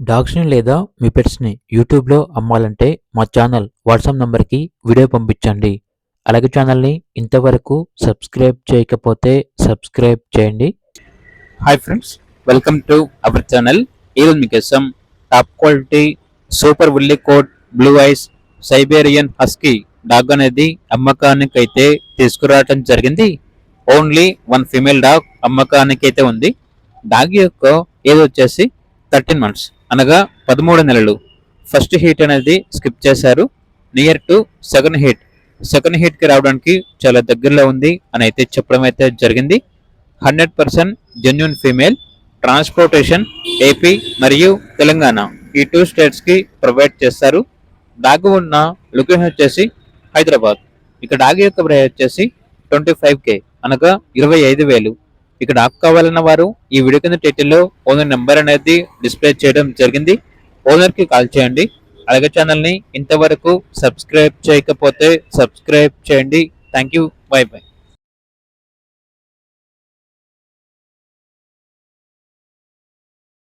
డాగ్స్‌ని లేదా మీ పెట్స్‌ని యూట్యూబ్‌లో అమ్మాలంటే మా ఛానల్ వాట్సాప్ నంబర్‌కి వీడియో పంపించండి. అలాగే ఛానల్‌ని ఇంతవరకు సబ్స్క్రైబ్ చేయకపోతే సబ్స్క్రైబ్ చేయండి. Hi friends, welcome to our channel. ఈరోజు మీకోసం top quality super woolly coat blue eyes Siberian husky dog అనేది అమ్మకానికి అయితే తీసుకురావడం జరిగింది. ఓన్లీ వన్ ఫీమేల్ డాగ్ అమ్మకానికి అయితే ఉంది. డాగ్ యొక్క ఏజ్ వచ్చేసి 13 months అనగా 13 నెలలు. ఫస్ట్ హీట్ అనేది స్కిప్ చేశారు. నియర్ టు సెకండ్ హీట్కి రావడానికి చాలా దగ్గరలో ఉంది అని అయితే చెప్పడం అయితే జరిగింది. 100% జెన్యున్ ఫీమేల్. ట్రాన్స్పోర్టేషన్ ఏపీ మరియు తెలంగాణ ఈ 2 స్టేట్స్కి ప్రొవైడ్ చేస్తారు. డాగ్ ఉన్న లొకేషన్ వచ్చేసి హైదరాబాద్. ఇక డాగ్ యొక్క ప్రైస్ వచ్చేసి 25K అనగా 25,000. ఇక డాగ్ కావాలన్న వారు ఈ వీడియో కింద టైటిల్లో ఓనర్ నెంబర్ అనేది డిస్ప్లే చేయడం జరిగింది. ఓనర్కి కాల్ చేయండి. అలాగే ఛానల్ని ఇంతవరకు సబ్స్క్రైబ్ చేయకపోతే సబ్స్క్రైబ్ చేయండి. Thank you. By by.